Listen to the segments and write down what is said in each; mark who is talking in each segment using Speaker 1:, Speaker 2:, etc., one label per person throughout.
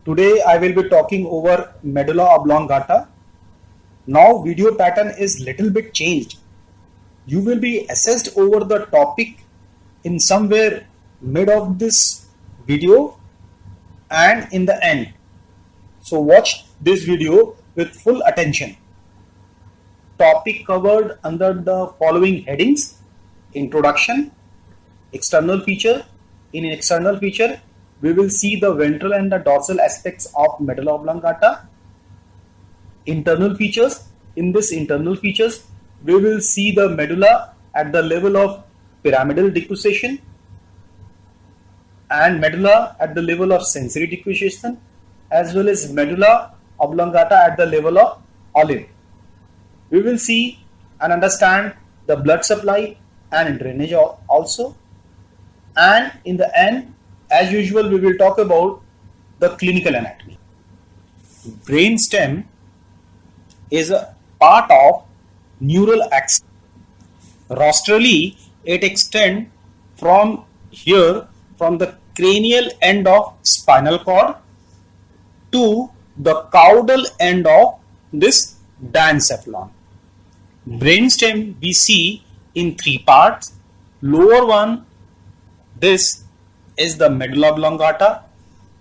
Speaker 1: Today I will be talking over medulla oblongata. Now video pattern is little bit changed. You will be assessed over the topic in somewhere mid of this video and in the end. So watch this video with full attention. Topic covered under the following headings: introduction, external feature. In external feature, we will see the ventral and the dorsal aspects of medulla oblongata. Internal features. In this internal features, we will see the medulla at the level of pyramidal decussation and medulla at the level of sensory decussation, as well as medulla oblongata at the level of olive. We will see and understand the blood supply and drainage also. And in the end, as usual, we will talk about the clinical anatomy. Brain stem is a part of neural axis. Rostrally, it extends from here, from the cranial end of spinal cord to the caudal end of this diencephalon. Brainstem we see in three parts. Lower one, this is the medulla oblongata,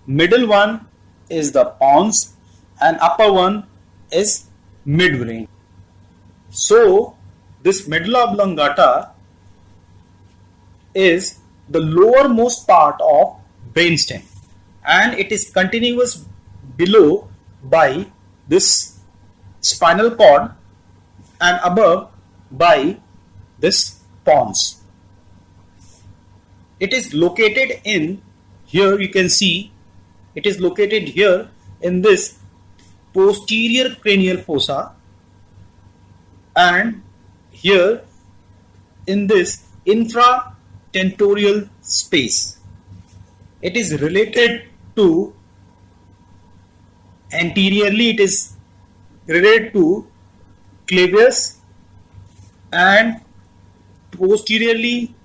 Speaker 1: middle one is the pons, and upper one is midbrain. So this medulla oblongata is the lowermost part of brainstem, and it is continuous below by this spinal cord and above by this pons. It is located in here, you can see it is located here in this posterior cranial fossa and here in this infratentorial space. It is related to anteriorly, it is related to clavus, and posteriorly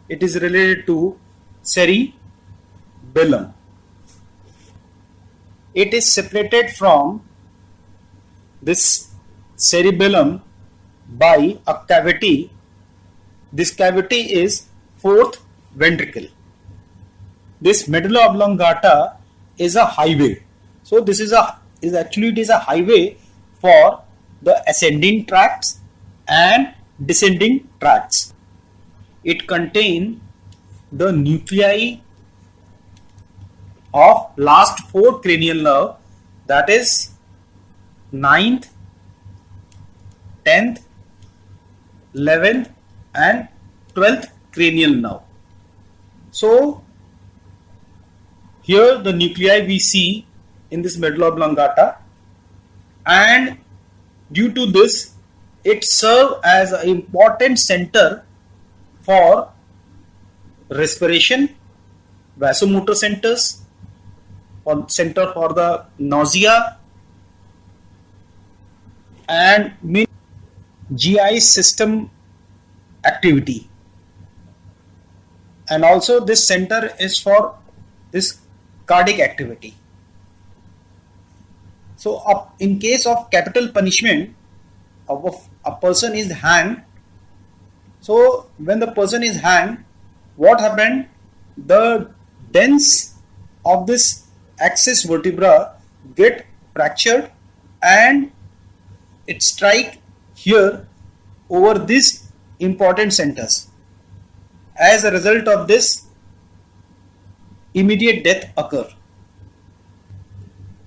Speaker 1: it is related to cerebellum. It is separated from this cerebellum by a cavity. This cavity is fourth ventricle. This medulla oblongata is a highway. So this is actually it is a highway for the ascending tracts and descending tracts. It contains the nuclei of last four cranial nerve, that is 9th, 10th, 11th and 12th cranial nerve. So here the nuclei we see in this medulla oblongata, and due to this it serves as an important center for respiration, vasomotor centers, or center for the nausea, and GI system activity. And also this center is for this cardiac activity. So in case of capital punishment of a person is hanged, so when the person is hanged, what happened? The dents of this axis vertebra get fractured and it strike here over these important centers. As a result of this, immediate death occur.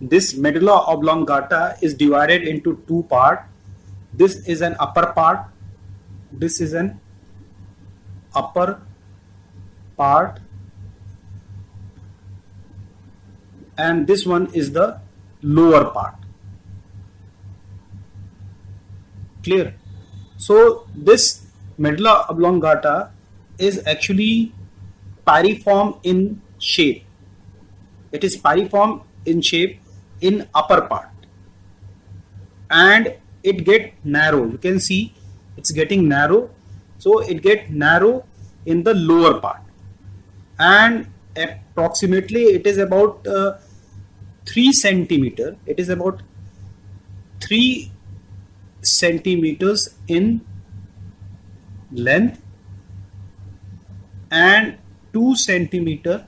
Speaker 1: This medulla oblongata is divided into two parts. This is an upper part. This is an upper part, and this one is the lower part. Clear? So this medulla oblongata is actually piriform in shape. It is piriform in shape in upper part, and it get narrow. You can see it's getting narrow. So it get narrow in the lower part, and approximately it is about 3 centimeter. It is about 3 centimeters in length and 2 centimeter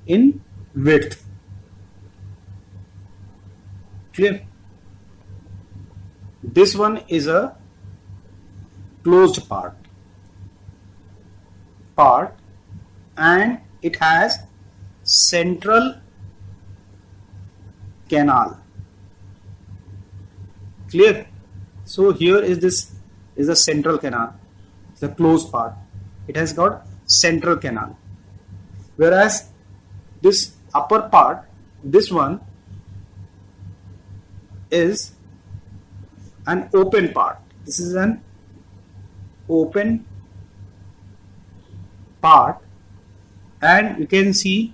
Speaker 1: in width. Clear? This one is a closed part and it has central canal. Clear? So here is this is the central canal, the closed part. It has got central canal, whereas this upper part, this one is an open part. This is an open part, and you can see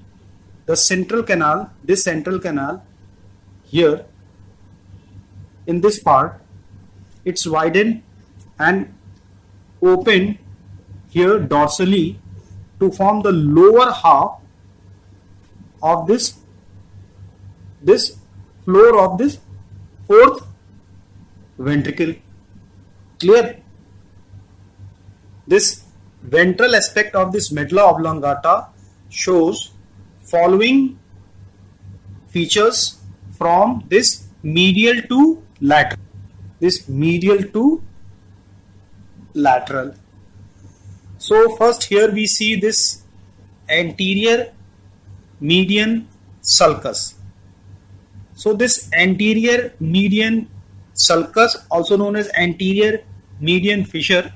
Speaker 1: the central canal, this central canal here in this part, it's widened and opened here dorsally to form the lower half of this floor of this fourth ventricle. Clear? This ventral aspect of this medulla oblongata shows following features from this medial to lateral. This medial to lateral. So first here we see this anterior median sulcus. So this anterior median sulcus, also known as anterior median fissure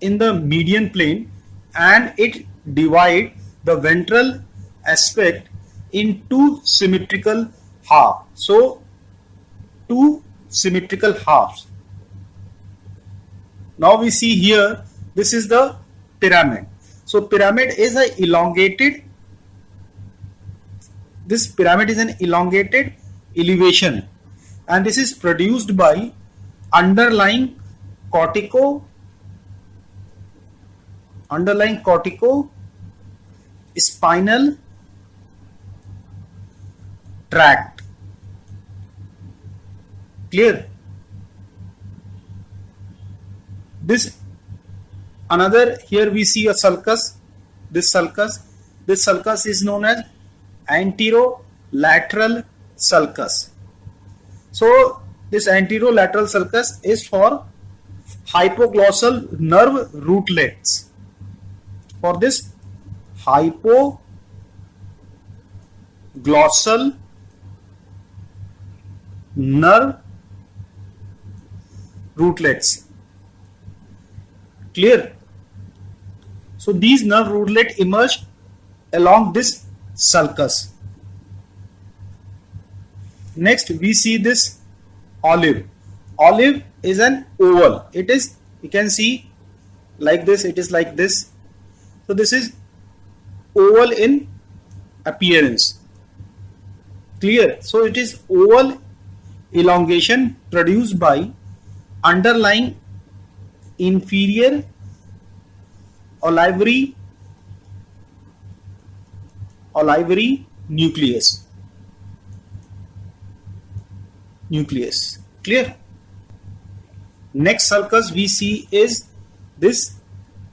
Speaker 1: in the median plane, and it divides the ventral aspect in two symmetrical halves. So two symmetrical halves. Now we see here, this is the pyramid. So pyramid is a elongated, this pyramid is an elongated elevation, and this is produced by underlying cortico spinal tract. Clear? This another, here we see a sulcus. This sulcus is known as anterolateral sulcus. So this anterolateral sulcus is for hypoglossal nerve rootlets. For this hypoglossal nerve rootlets. Clear? So these nerve rootlets emerge along this sulcus. Next we see this olive. Olive is an oval. It is, you can see like this, it is like this. So this is oval in appearance. Clear? So it is oval elongation produced by underlying inferior olivary nucleus. Clear? Next sulcus we see is this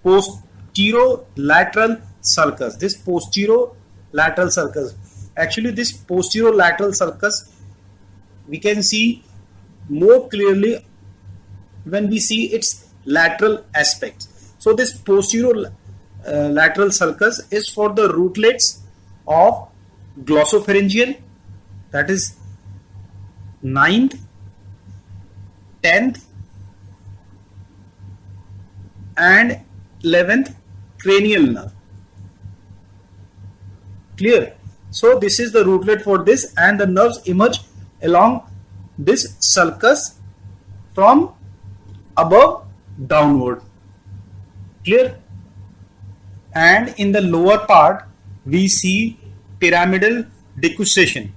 Speaker 1: posterolateral sulcus. This posterolateral sulcus. Actually, this posterolateral sulcus we can see more clearly when we see its lateral aspects. So this posterolateral sulcus is for the rootlets of glossopharyngeal, that is 9th, 10th and 11th cranial nerve. Clear? So this is the rootlet for this, and the nerves emerge along this sulcus from above downward. Clear? And in the lower part we see pyramidal decussation.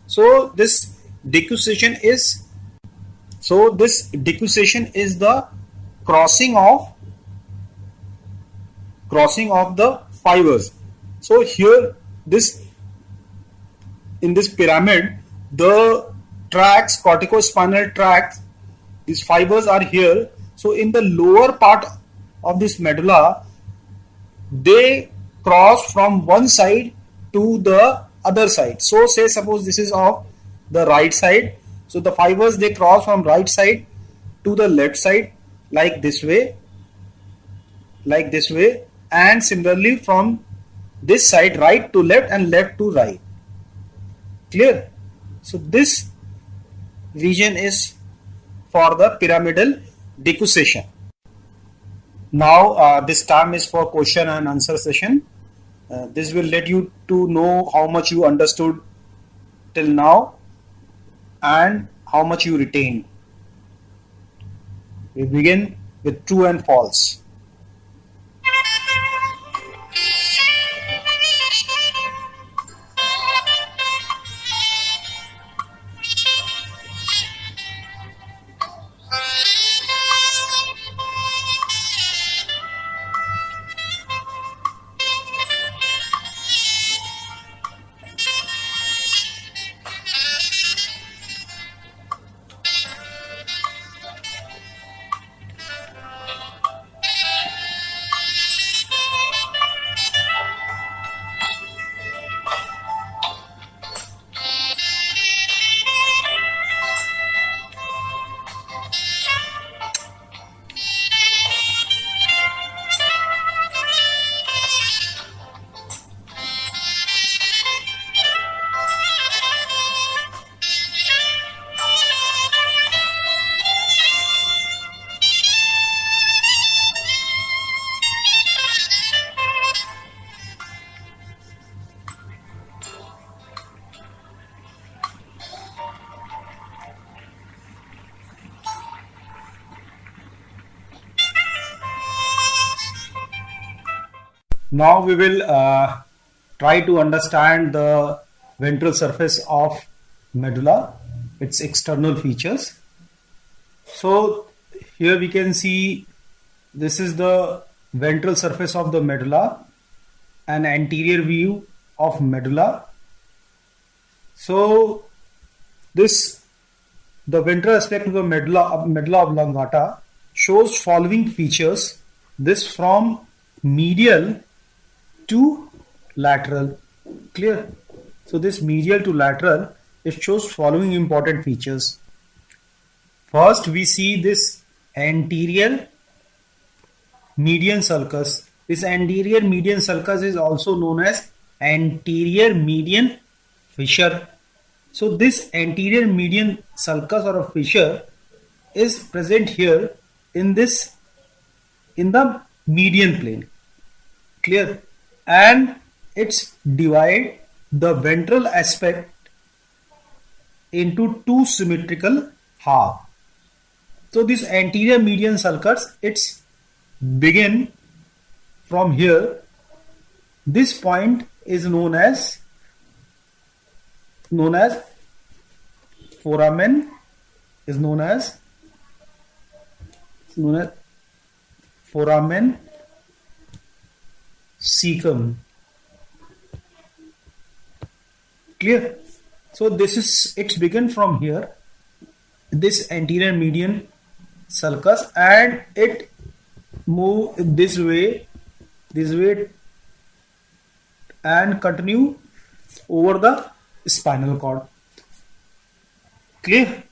Speaker 1: So this decussation is the crossing of the fibers. So here this in this pyramid, the tracts, corticospinal tracts, these fibers are here. So in the lower part of this medulla, they cross from one side to the other side. So say suppose this is of the right side. So the fibers, they cross from right side to the left side like this way, and similarly from this side, right to left and left to right. Clear? So this region is for the pyramidal decussation. Now this time is for question and answer session. This will let you to know how much you understood till now and how much you retained. We begin with true and false. Now we will try to understand the ventral surface of medulla, its external features. So here we can see this is the ventral surface of the medulla, an anterior view of medulla. So the ventral aspect of the medulla oblongata shows following features. This from medial to lateral. Clear? So this medial to lateral, it shows following important features. First, we see this anterior median sulcus. This anterior median sulcus is also known as anterior median fissure. So this anterior median sulcus or a fissure is present here in the median plane. Clear? And it's divide the ventral aspect into two symmetrical half. So this anterior median sulcus, it's begin from here. This point is known as foramen, is known as foramen cecum. Clear? So this is, it's begin from here, this anterior median sulcus, and it move this way and continue over the spinal cord. Clear?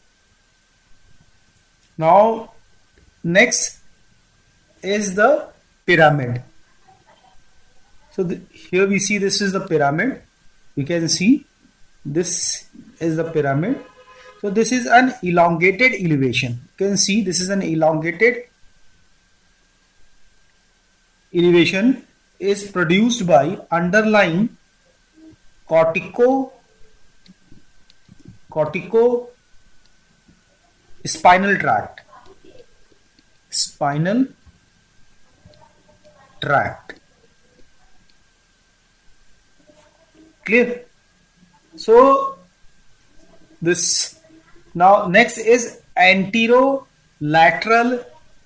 Speaker 1: Now next is the pyramid. So here we see this is the pyramid. You can see this is the pyramid. So this is an elongated elevation. You can see this is an elongated elevation is produced by underlying cortico spinal tract. Spinal tract. Clear? So this, now next is anterolateral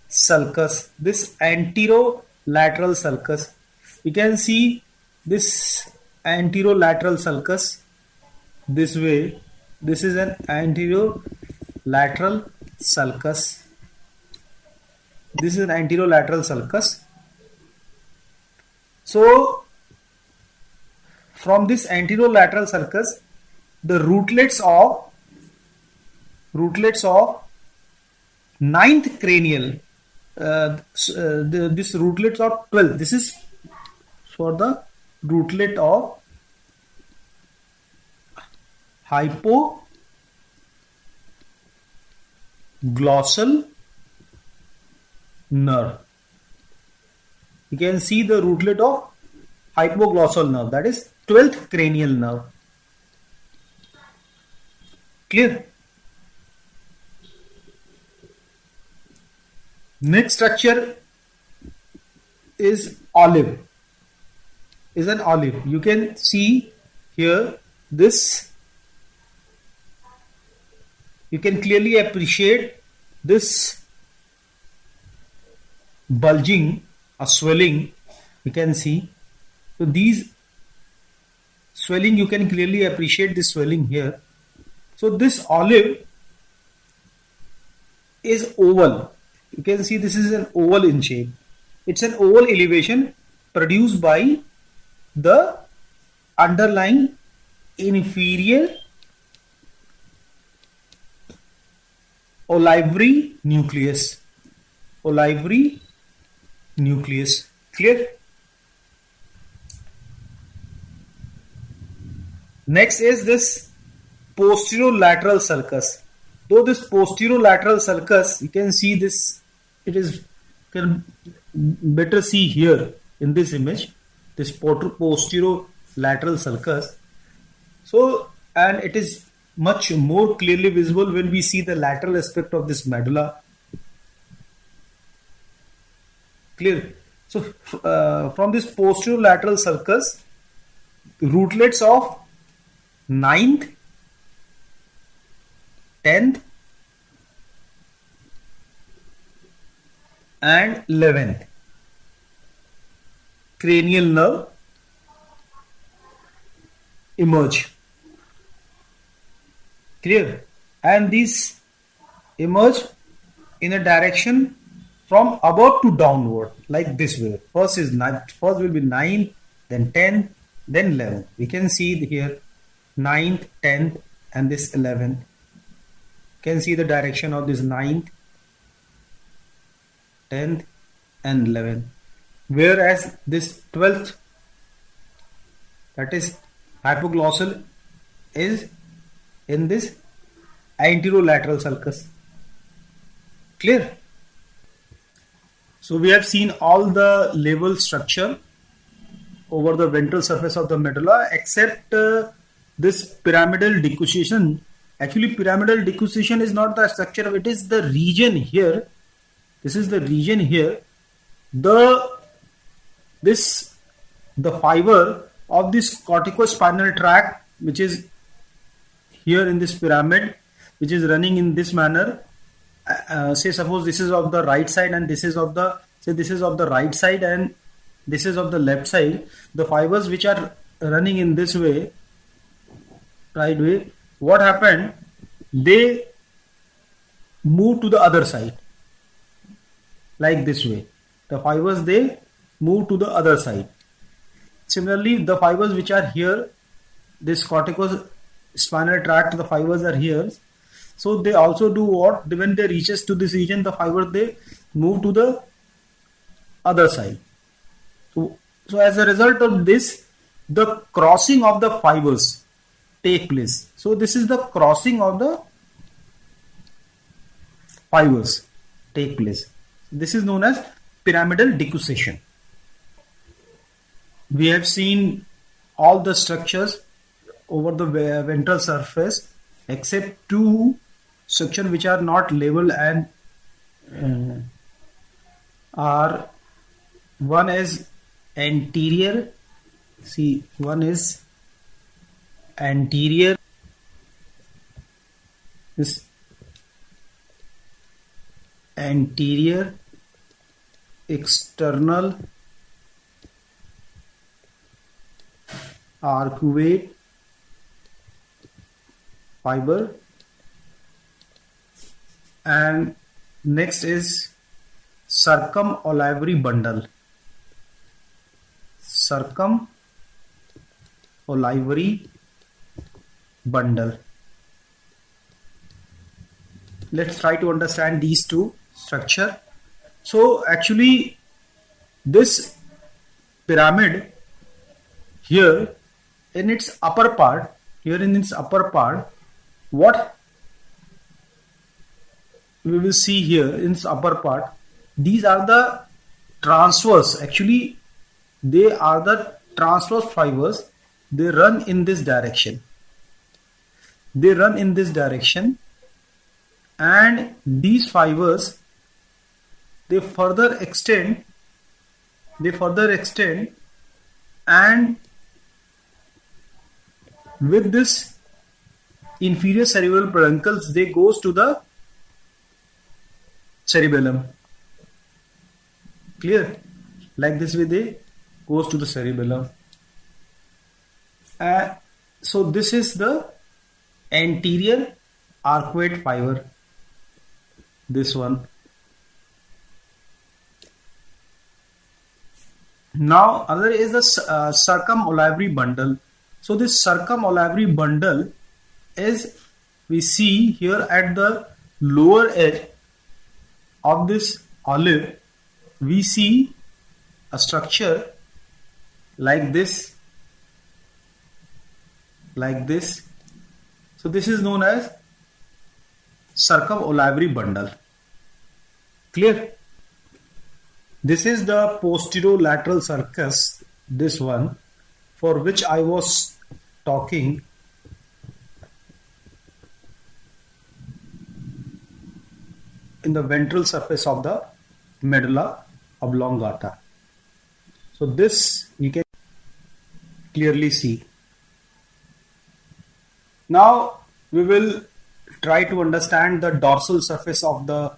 Speaker 1: sulcus. This anterolateral sulcus, you can see this anterolateral sulcus this way. This is an anterolateral sulcus. This is an anterolateral sulcus. So from this anterolateral sulcus, the rootlets of ninth cranial, this rootlets of 12. This is for the rootlet of hypoglossal nerve. You can see the rootlet of hypoglossal nerve, that is 12th cranial nerve. Clear? Next structure is olive. Is an olive. You can see here this. You can clearly appreciate this bulging or swelling. You can see. So these swelling, you can clearly appreciate this swelling here. So this olive is oval. You can see this is an oval in shape. It's an oval elevation produced by the underlying inferior olivary nucleus. Olivary nucleus. Clear? Next is this posterolateral sulcus. Though this posterolateral sulcus, you can see this, it is, can better see here in this image, this posterolateral sulcus. So, and it is much more clearly visible when we see the lateral aspect of this medulla. Clear? So, from this posterolateral sulcus, rootlets of 9th, 10th and 11th cranial nerve emerge. Clear? And these emerge in a direction from above to downward, like this way. First will be 9, then 10, then 11. We can see here 9th, 10th and this 11th. Can see the direction of this 9th, 10th and 11th. Whereas this 12th, that is hypoglossal, is in this anterolateral sulcus. Clear? So we have seen all the level structure over the ventral surface of the medulla except this pyramidal decussation. Actually, pyramidal decussation is not the structure, it is the region here. This is the region here. The fiber of this corticospinal tract, which is here in this pyramid, which is running in this manner. Say suppose this is of the right side and this is of the, say this is of the right side and this is of the left side. The fibers which are running in this way, right way, what happened? They move to the other side, like this way. The fibers, they move to the other side. Similarly, the fibers which are here, this corticospinal tract, the fibers are here. So they also do what? When they reaches to this region, the fiber, they move to the other side. So as a result of this, the crossing of the fibers take place. So this is the crossing of the fibers take place. This is known as pyramidal decussation. We have seen all the structures over the ventral surface except two structures which are not level and are, one is anterior, see, one is anterior, this anterior external arcuate fiber, and next is circumolivary bundle. Circumolivary bundle. Let's try to understand these two structure. So actually this pyramid here in its upper part, what we will see here in its upper part, these are the transverse. Actually they are the transverse fibers. They run in this direction. And these fibers, they further extend and with this inferior cerebral peduncles, they goes to the cerebellum. Clear? Like this way they goes to the cerebellum. So this is the anterior arcuate fiber, this one. Now other is the circumolivary bundle. So this circumolivary bundle is, we see here at the lower edge of this olive, we see a structure like this. So this is known as circumolivary bundle. Clear? This is the posterolateral sulcus, this one, for which I was talking in the ventral surface of the medulla oblongata. So this you can clearly see. Now we will try to understand the dorsal surface of the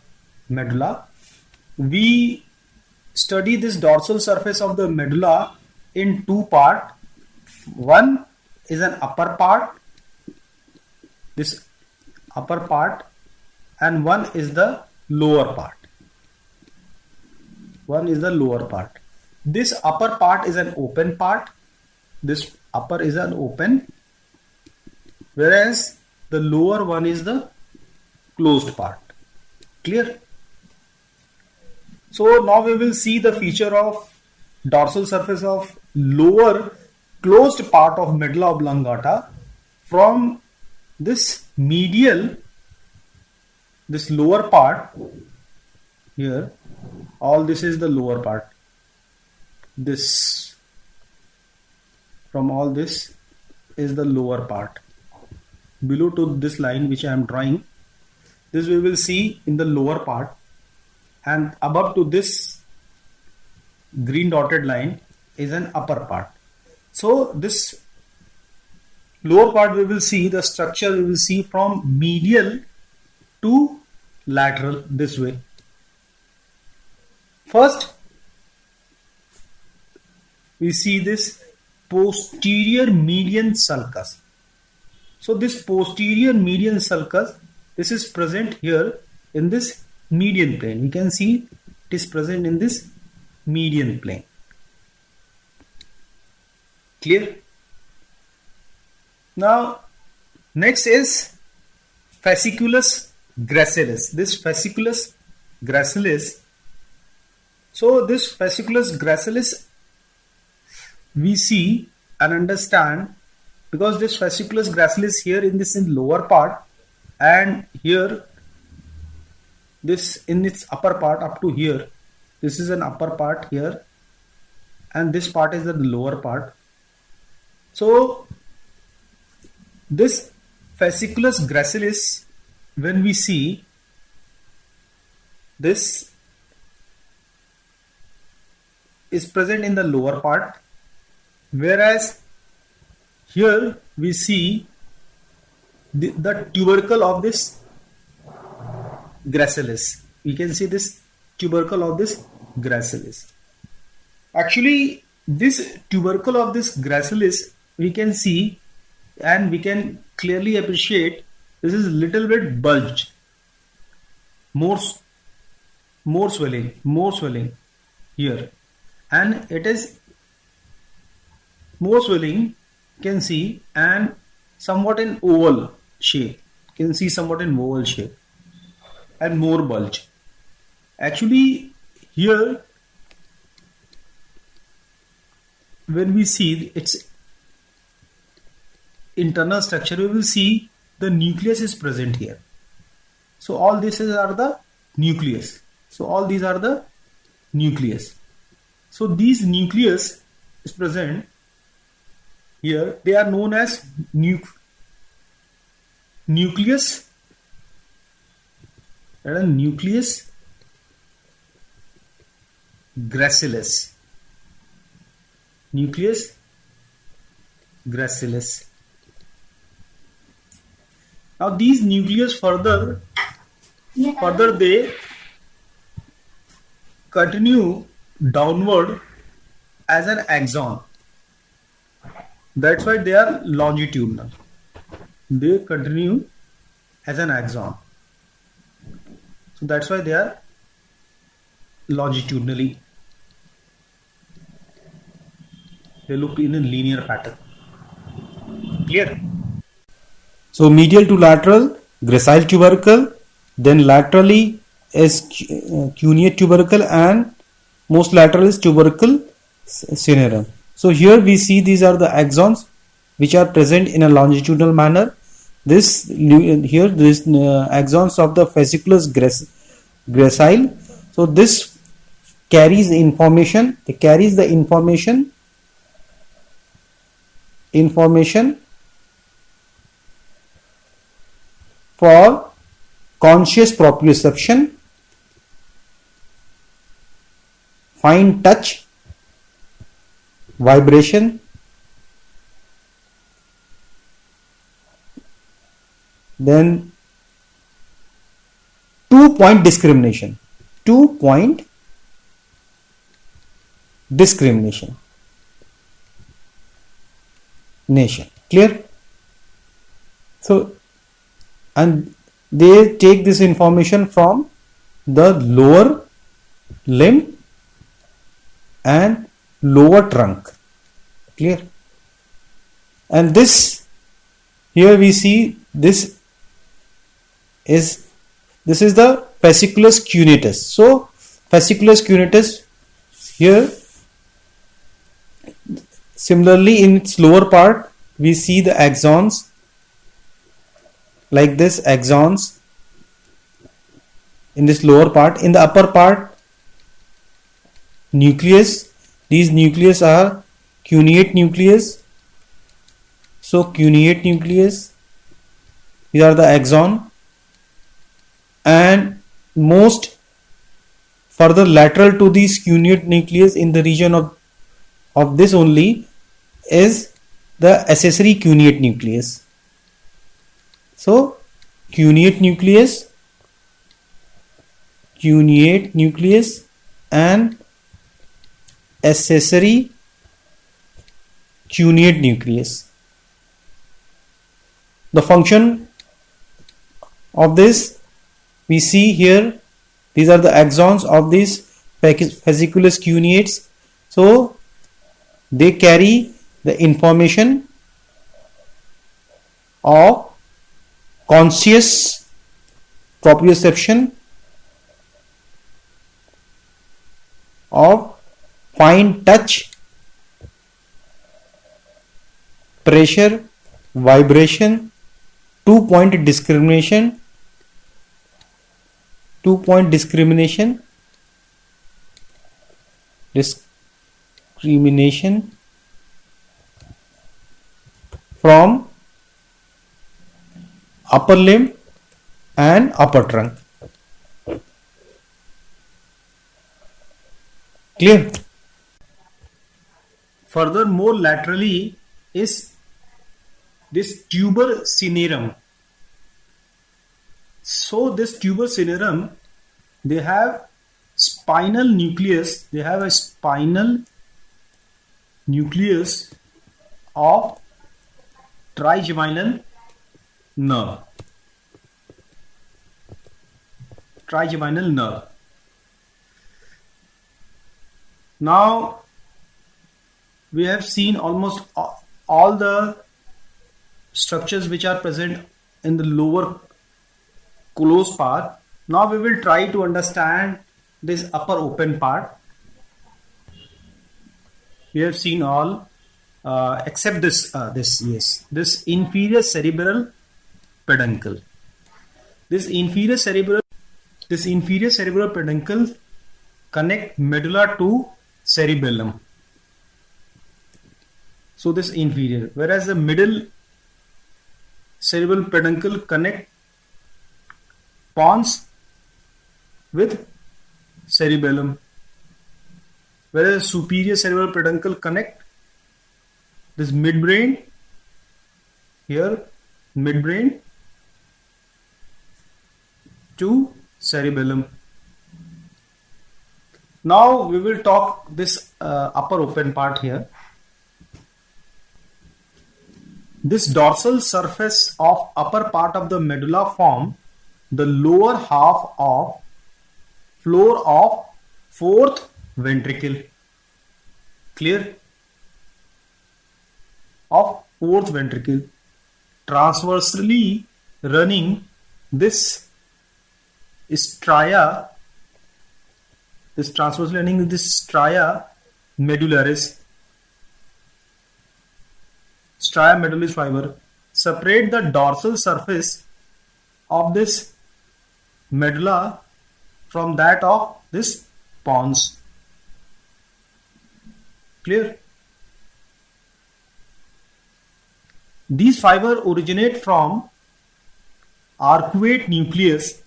Speaker 1: medulla. We study this dorsal surface of the medulla in two parts. One is an upper part, this upper part, and one is the lower part. This upper part is an open part. This upper is an open, whereas the lower one is the closed part. Clear? So now we will see the feature of dorsal surface of lower closed part of medulla oblongata from this medial, this lower part here. All this is the lower part. This, from all this is the lower part. Below to this line which I am drawing, this we will see in the lower part, and above to this green dotted line is an upper part. So this lower part we will see the structure, we will see from medial to lateral this way. First we see this posterior median sulcus. So this posterior median sulcus, this is present here in this median plane. We can see it is present in this median plane. Clear? Now next is fasciculus gracilis. This fasciculus gracilis. So this fasciculus gracilis we see and understand, because this fasciculus gracilis here in this in lower part, and here this in its upper part up to here, this is an upper part here, and this part is the lower part. So this fasciculus gracilis, when we see this is present in the lower part, whereas here we see the tubercle of this gracilis. We can see this tubercle of this gracilis. Actually this tubercle of this gracilis we can see, and we can clearly appreciate this is little bit bulged, more swelling here, and it is more swelling, you can see, and somewhat in oval shape, you can see somewhat in oval shape and more bulge. Actually here when we see its internal structure, we will see the nucleus is present here. So all these are the nucleus. So all these are the nucleus. So these nucleus is present here. They are known as nucleus gracilis. Nucleus gracilis. Now these nucleus further they continue downward as an axon. That's why they are longitudinal. They continue as an axon. So that's why they are longitudinally. They look in a linear pattern. Clear? So medial to lateral, gracile tubercle, then laterally is cuneate tubercle, and most lateral is tubercle cinerum. So here we see these are the axons which are present in a longitudinal manner. This axons of the fasciculus gracile. So this carries the information. It carries the information for conscious proprioception, fine touch, vibration, then 2-point discrimination. 2-point discrimination. Clear? So, and they take this information from the lower limb and lower trunk. Clear? And this, here we see this is the fasciculus cuneatus. So fasciculus cuneatus here, similarly in its lower part we see the axons like this, axons in this lower part. In the upper part, nucleus. These nucleus are cuneate nucleus. So cuneate nucleus, these are the axon, and most further lateral to these cuneate nucleus in the region of this only is the accessory cuneate nucleus. So cuneate nucleus and accessory cuneate nucleus. The function of this we see here. These are the axons of these fasciculus cuneates. So they carry the information of conscious proprioception, of fine touch, pressure, vibration, 2-point discrimination, from upper limb and upper trunk. Clear? Further, more laterally is this tuber cinerum. So this tuber cinerum, they have spinal nucleus. They have a spinal nucleus of trigeminal nerve. trigeminal nerve. Now we have seen almost all the structures which are present in the lower closed part. Now we will try to understand this upper open part. We have seen all except this this inferior cerebral peduncle. This inferior cerebral peduncle connect medulla to cerebellum. So this inferior, whereas the middle cerebral peduncle connect pons with cerebellum, whereas superior cerebral peduncle connect this midbrain here, midbrain to cerebellum. Now we will talk this upper open part here. This dorsal surface of upper part of the medulla form the lower half of floor of fourth ventricle. Clear? Of fourth ventricle. Transversely running this stria, stria medullaris. Stria medullaris fiber separate the dorsal surface of this medulla from that of this pons. Clear? These fibers originate from arcuate nucleus.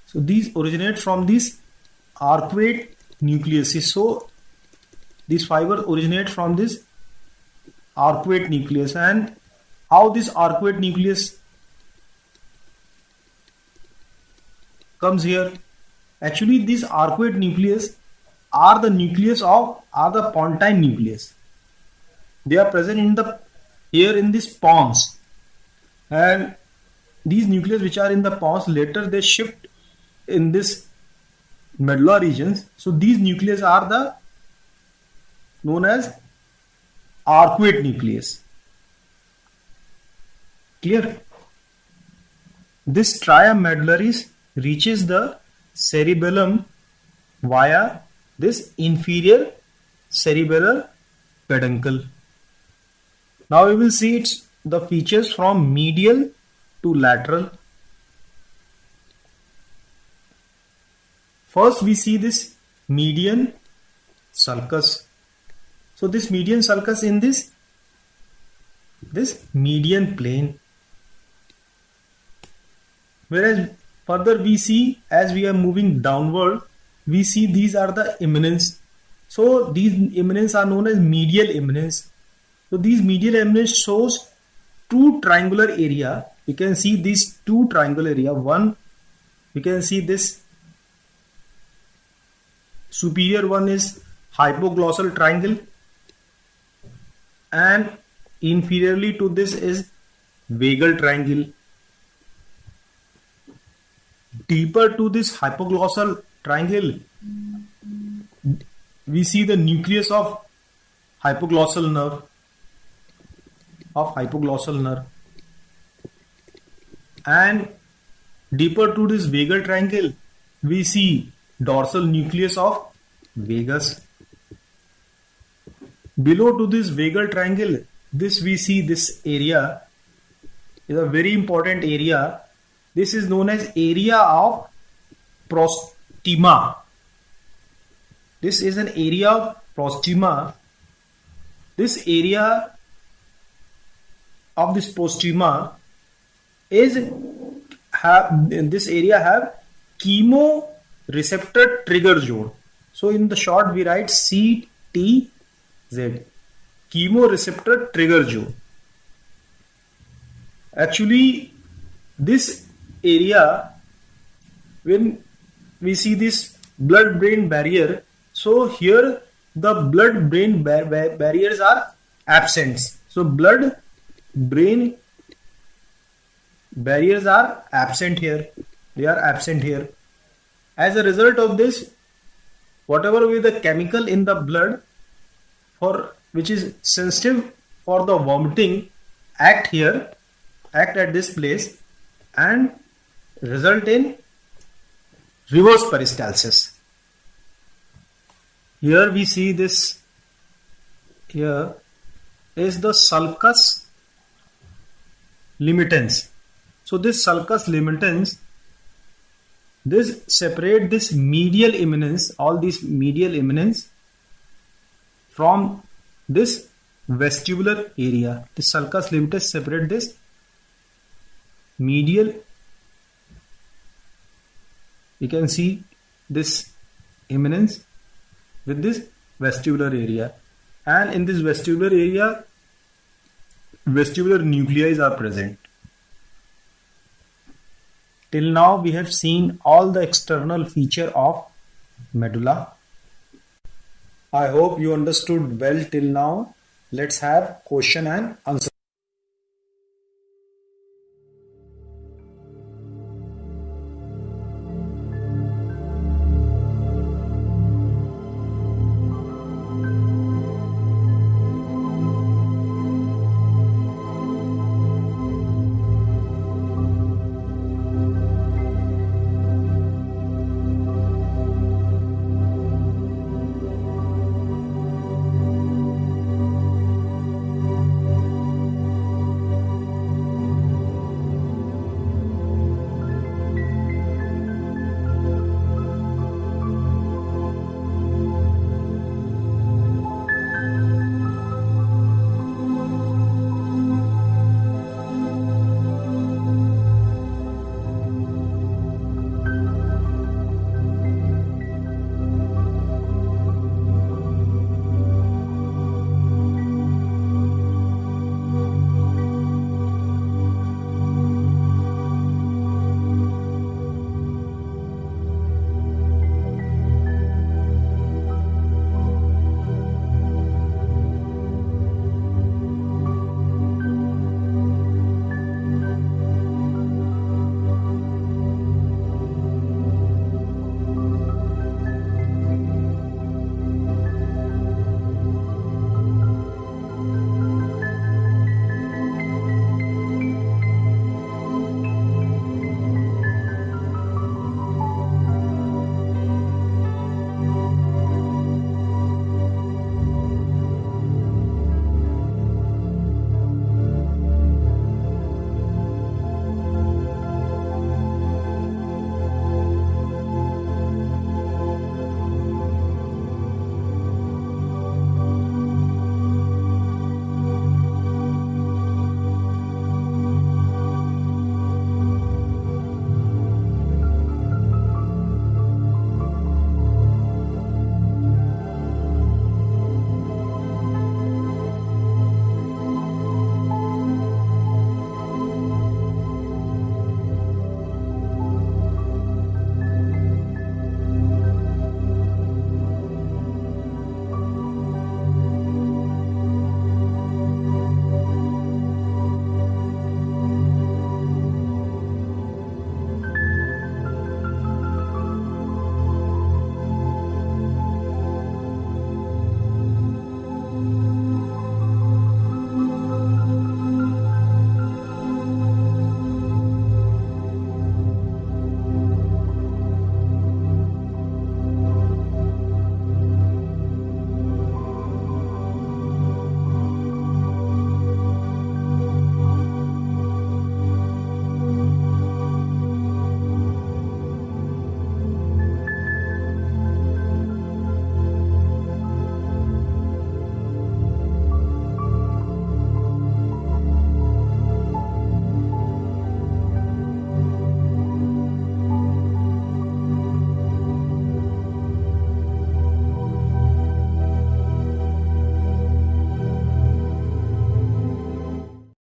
Speaker 1: So these originate from this arcuate nucleus. So these fibers originate from this arcuate nucleus. And how this arcuate nucleus comes here? Actually, these arcuate nucleus are the pontine nucleus. They are present in in this pons, and these nucleus which are in the pons later they shift in this medulla regions. So these nucleus are known as arcuate nucleus. Clear? This stria medullaris reaches the cerebellum via this inferior cerebral peduncle. Now we will see the features from medial to lateral. First we see this median sulcus. So this median sulcus in this median plane. Whereas further we see, as we are moving downward, we see these are the eminence. So these eminence are known as medial eminence. So these medial eminence shows two triangular area. You can see these two triangular area. One, you can see this superior one is hypoglossal triangle, and inferiorly to this is vagal triangle. Deeper to this hypoglossal triangle, we see the nucleus of hypoglossal nerve. And deeper to this vagal triangle, we see dorsal nucleus of vagus. Below to this vagal triangle, this we see this area is a very important area. This is known as area of proxima. This is an area of proxima. This area of this proxima have chemoreceptor trigger zone. So in the short we write CTZ, chemoreceptor trigger zone. Actually this area, when we see this blood brain barrier, so here the blood brain barriers are absent. So blood brain barriers are absent here. they are absent here. As a result of this, whatever be the chemical in the blood for which is sensitive for the vomiting act at this place and result in reverse peristalsis. Here we see this, here is the sulcus limitans. So this sulcus limitans, this separate this medial eminence, all these medial eminence from this vestibular area. The sulcus limitans separate this medial, you can see this eminence with this vestibular area, and in this vestibular area vestibular nuclei are present. Till now we have seen all the external feature of medulla. I hope you understood well till now. Let's have question and answer.